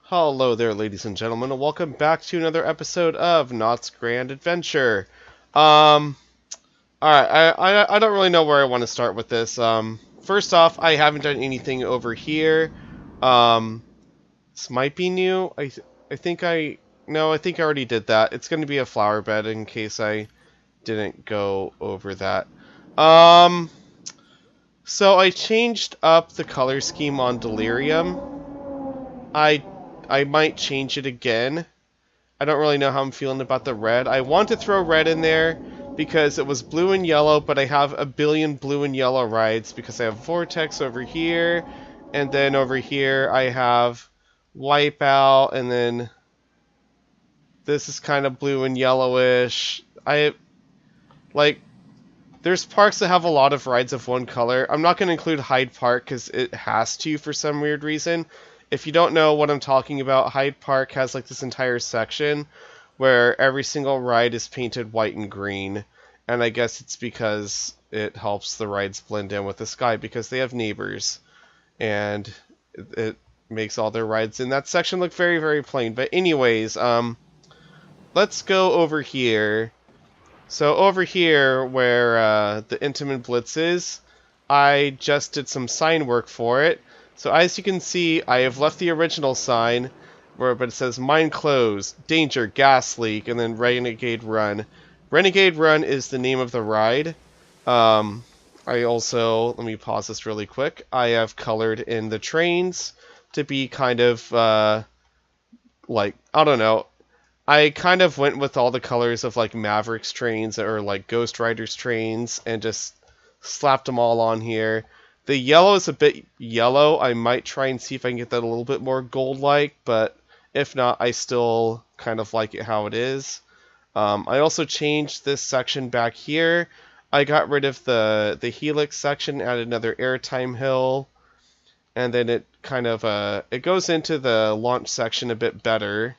Hello there, ladies and gentlemen, and welcome back to another episode of Knott's Grand Adventure. Alright, I don't really know where I want to start with this. First off, I haven't done anything over here. This might be new. I think I already did that. It's going to be a flower bed in case I didn't go over that. So I changed up the color scheme on Delirium. I might change it again. I don't really know how I'm feeling about the red. I want to throw red in there because it was blue and yellow, but I have a billion blue and yellow rides because I have Vortex over here, and then over here I have Wipeout, and then this is kind of blue and yellowish. There's parks that have a lot of rides of one color. I'm not going to include Hyde Park because it has to for some weird reason. If you don't know what I'm talking about, Hyde Park has like this entire section where every single ride is painted white and green. And I guess it's because it helps the rides blend in with the sky because they have neighbors. And it makes all their rides in that section look very, very plain. But anyways, let's go over here. So over here where the Intamin Blitz is, I just did some sign work for it. So as you can see, I have left the original sign, but it says mine closed, danger, gas leak, and then Renegade Run. Renegade Run is the name of the ride. I also, let me pause this really quick, I have colored in the trains to be kind of, I don't know, I kind of went with all the colors of like Mavericks trains or like Ghost Riders trains and just slapped them all on here. The yellow is a bit yellow. I might try and see if I can get that a little bit more gold-like, but if not, I still kind of like it how it is. I also changed this section back here. I got rid of the Helix section, added another airtime hill, and then it kind of it goes into the launch section a bit better.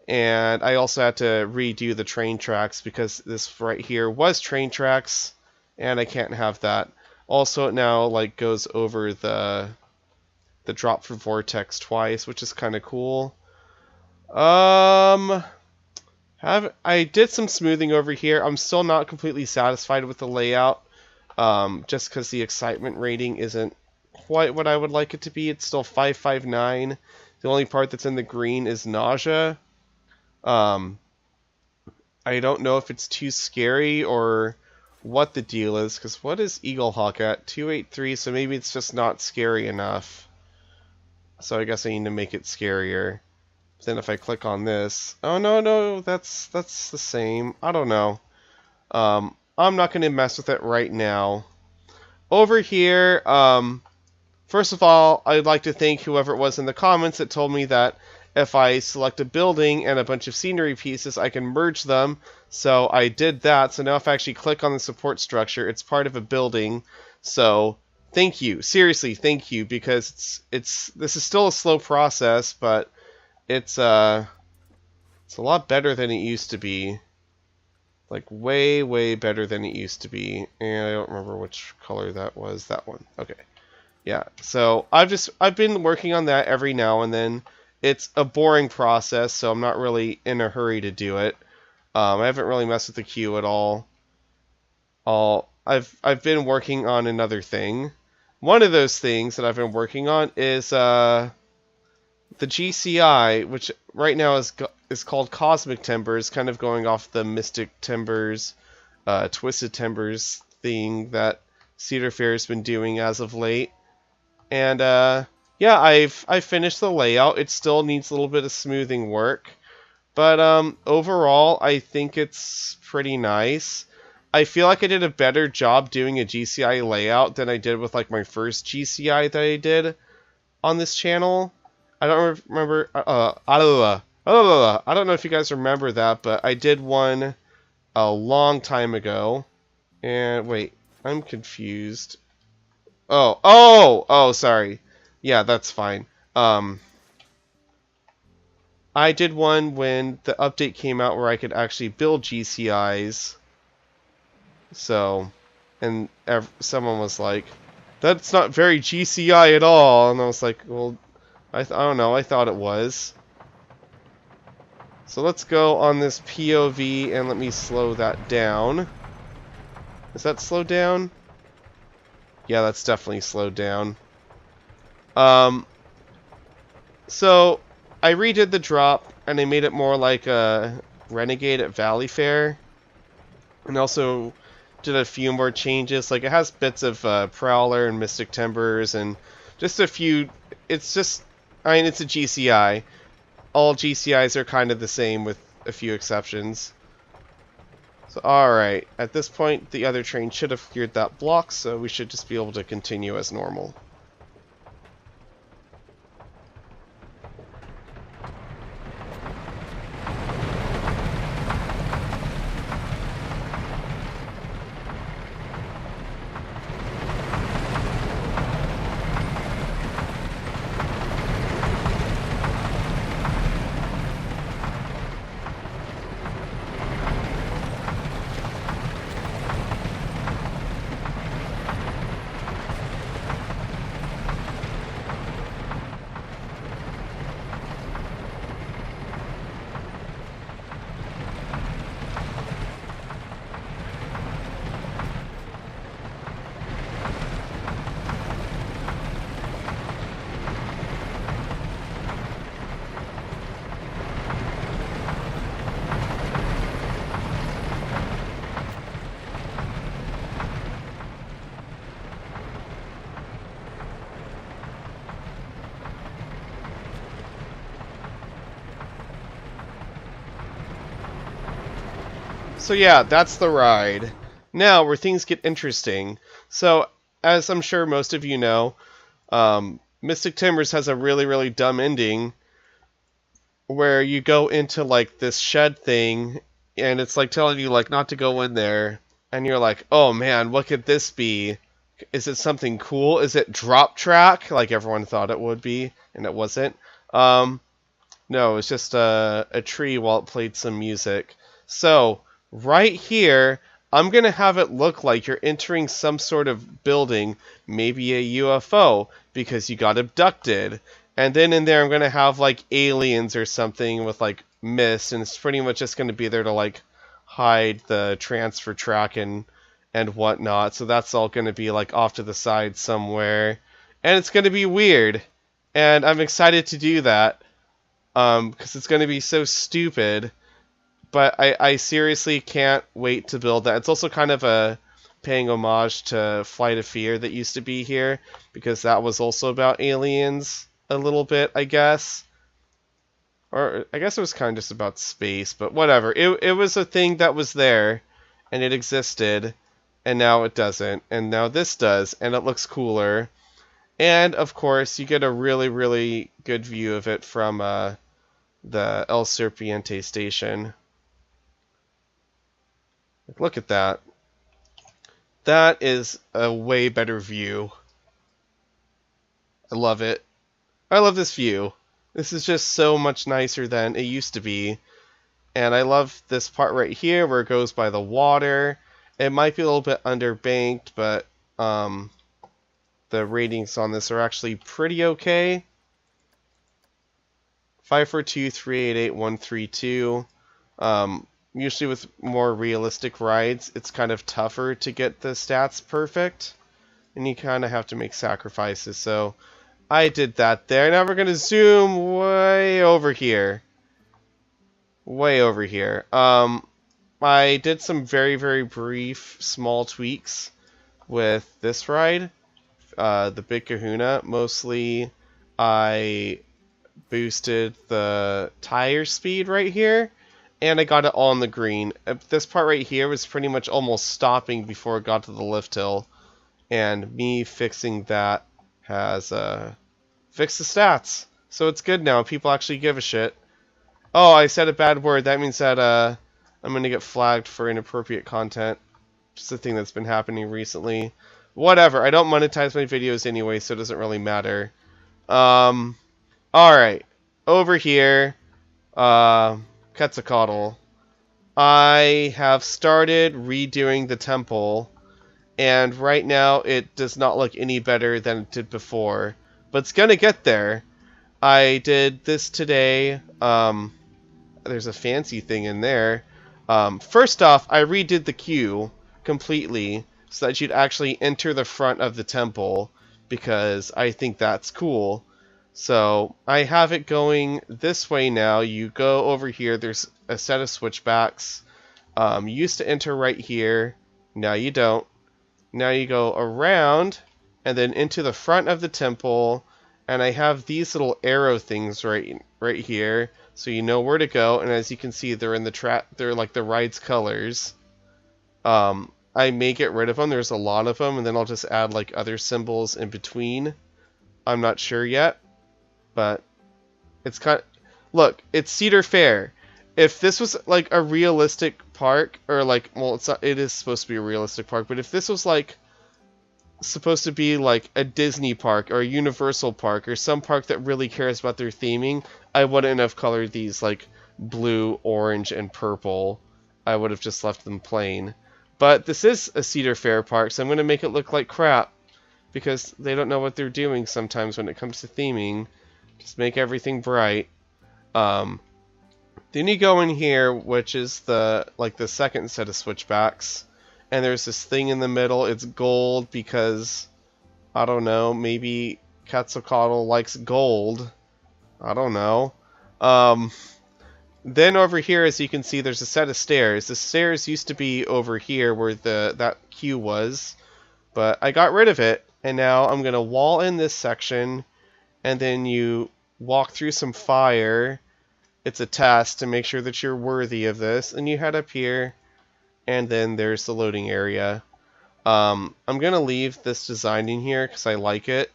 And I also had to redo the train tracks because this right here was train tracks, and I can't have that. Also, it now like goes over the drop for Vortex twice, which is kind of cool. I did some smoothing over here. I'm still not completely satisfied with the layout, just because the excitement rating isn't quite what I would like it to be. It's still 559. The only part that's in the green is nausea. I don't know if it's too scary or what the deal is, because what is Eaglehawk at? 283, so maybe it's just not scary enough. So I guess I need to make it scarier. Then if I click on this, oh no, that's the same. I don't know. I'm not going to mess with it right now. Over here, first of all, I'd like to thank whoever it was in the comments that told me that if I select a building and a bunch of scenery pieces, I can merge them. So I did that. So now if I actually click on the support structure, it's part of a building. So thank you. Seriously, thank you, because this is still a slow process, but it's a lot better than it used to be. Like way better than it used to be. And I don't remember which color that was. That one. Okay. Yeah. So I've been working on that every now and then. It's a boring process, so I'm not really in a hurry to do it. I haven't really messed with the queue at all. I've been working on another thing. One of those things that I've been working on is the GCI, which right now is called Cosmic Timbers, kind of going off the Mystic Timbers, Twisted Timbers thing that Cedar Fair has been doing as of late. And yeah, I've finished the layout. It still needs a little bit of smoothing work, but overall, I think it's pretty nice. I feel like I did a better job doing a GCI layout than I did with like my first GCI that I did on this channel. I don't remember. I don't know if you guys remember that, but I did one a long time ago. And wait, I'm confused. Oh, sorry. Yeah, that's fine. I did one when the update came out where I could actually build GCIs. So, and someone was like, that's not very GCI at all. And I was like, well, I don't know, I thought it was. So let's go on this POV and let me slow that down. Is that slowed down? Yeah, that's definitely slowed down. So I redid the drop and I made it more like a Renegade at Valleyfair. And also did a few more changes. Like it has bits of Prowler and Mystic Timbers and just a few. It's just, I mean, it's a GCI. All GCIs are kind of the same with a few exceptions. So alright, at this point the other train should have cleared that block, so we should just be able to continue as normal. So yeah, that's the ride. Now, where things get interesting. So, as I'm sure most of you know, Mystic Timbers has a really, really dumb ending where you go into like this shed thing and it's like telling you like not to go in there and you're like, oh man, what could this be? Is it something cool? Is it Drop Track like everyone thought it would be and it wasn't? No, it's just a tree while it played some music. So right here, I'm going to have it look like you're entering some sort of building, maybe a UFO, because you got abducted. And then in there, I'm going to have like aliens or something with like mist, and it's pretty much just going to be there to like hide the transfer track and whatnot. So that's all going to be like off to the side somewhere. And it's going to be weird. And I'm excited to do that. Because it's going to be so stupid. But I seriously can't wait to build that. It's also kind of a paying homage to Flight of Fear that used to be here, because that was also about aliens a little bit, I guess. Or I guess it was kind of just about space, but whatever. It was a thing that was there, and it existed, and now it doesn't. And now this does, and it looks cooler. And, of course, you get a really, really good view of it from the El Serpiente station. Look at that. That is a way better view. I love it. I love this view. This is just so much nicer than it used to be. And I love this part right here where it goes by the water. It might be a little bit underbanked, but the ratings on this are actually pretty okay. 542-388-132. Usually with more realistic rides, it's kind of tougher to get the stats perfect. And you kind of have to make sacrifices. So I did that there. Now we're going to zoom way over here. Way over here. I did some very, very brief small tweaks with this ride. The Big Kahuna. Mostly I boosted the tire speed right here. And I got it all in the green. This part right here was pretty much almost stopping before it got to the lift hill. And me fixing that has fixed the stats. So it's good now. People actually give a shit. Oh, I said a bad word. That means that I'm going to get flagged for inappropriate content. Just a thing that's been happening recently. Whatever. I don't monetize my videos anyway, so it doesn't really matter. Alright. Over here. Quetzalcoatl. I have started redoing the temple, and right now it does not look any better than it did before, but it's gonna get there. I did this today. There's a fancy thing in there. First off, I redid the queue completely so that you'd actually enter the front of the temple because I think that's cool. So I have it going this way now. You go over here. There's a set of switchbacks. You used to enter right here. Now you don't. Now you go around and then into the front of the temple. And I have these little arrow things right here, so you know where to go. And as you can see, they're in the they're like the ride's colors. I may get rid of them. There's a lot of them, and then I'll just add like other symbols in between. I'm not sure yet, but it's look, it's Cedar Fair. If this was like a realistic park, or like, well, it's not, it is supposed to be a realistic park, but if this was like supposed to be like a Disney park or a Universal park or some park that really cares about their theming, I wouldn't have colored these like blue, orange, and purple. I would have just left them plain. But this is a Cedar Fair park, so I'm going to make it look like crap because they don't know what they're doing sometimes when it comes to theming. Just make everything bright. Then you go in here, which is the second set of switchbacks. And there's this thing in the middle. It's gold because, I don't know, maybe Quetzalcoatl likes gold. I don't know. Then over here, as you can see, there's a set of stairs. The stairs used to be over here where that queue was, but I got rid of it. And now I'm going to wall in this section, and then you walk through some fire. It's a test to make sure that you're worthy of this. And you head up here. And then there's the loading area. I'm going to leave this design in here because I like it.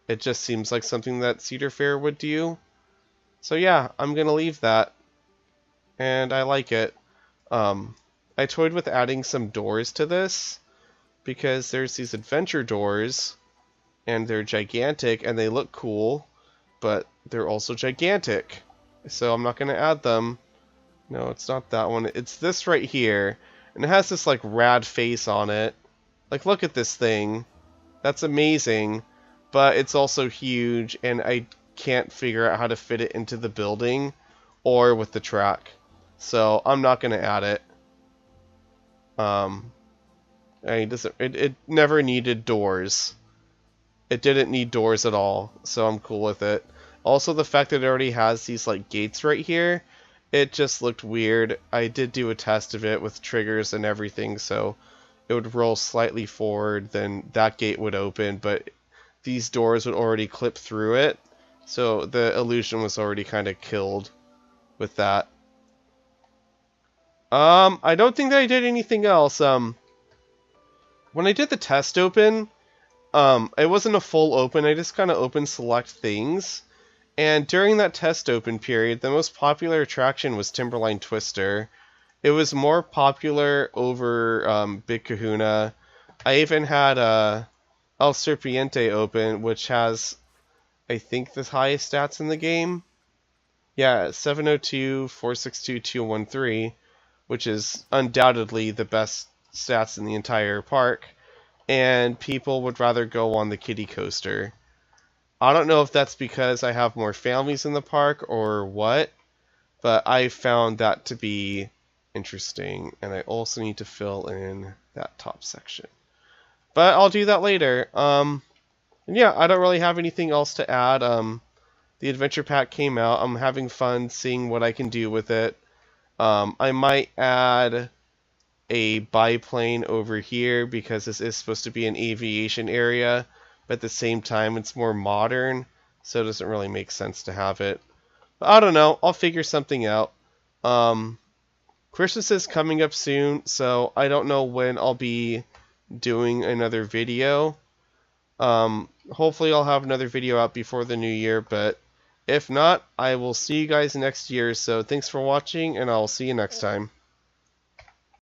It just seems like something that Cedar Fair would do. So yeah, I'm going to leave that. And I like it. I toyed with adding some doors to this because there's these adventure doors. And they're gigantic and they look cool. But they're also gigantic. So I'm not going to add them. No, it's not that one. It's this right here. And it has this, like, rad face on it. Like, look at this thing. That's amazing. But it's also huge, and I can't figure out how to fit it into the building or with the track. So, I'm not going to add it. It never needed doors. It didn't need doors at all, so I'm cool with it. Also, the fact that it already has these, like, gates right here, it just looked weird. I did do a test of it with triggers and everything, so it would roll slightly forward, then that gate would open, but these doors would already clip through it, so the illusion was already kind of killed with that. I don't think that I did anything else. When I did the test open, it wasn't a full open, I just kind of opened select things. And during that test open period, the most popular attraction was Timberline Twister. It was more popular over Big Kahuna. I even had El Serpiente open, which has, I think, the highest stats in the game. Yeah, 702, 462, 213, which is undoubtedly the best stats in the entire park. And people would rather go on the kiddie coaster. I don't know if that's because I have more families in the park or what, but I found that to be interesting, and I also need to fill in that top section. But I'll do that later. And yeah, I don't really have anything else to add. The adventure pack came out. I'm having fun seeing what I can do with it. I might add a biplane over here because this is supposed to be an aviation area. But at the same time, it's more modern, so it doesn't really make sense to have it. But I don't know. I'll figure something out. Christmas is coming up soon, so I don't know when I'll be doing another video. Hopefully I'll have another video out before the new year, but if not, I will see you guys next year. So thanks for watching, and I'll see you next time.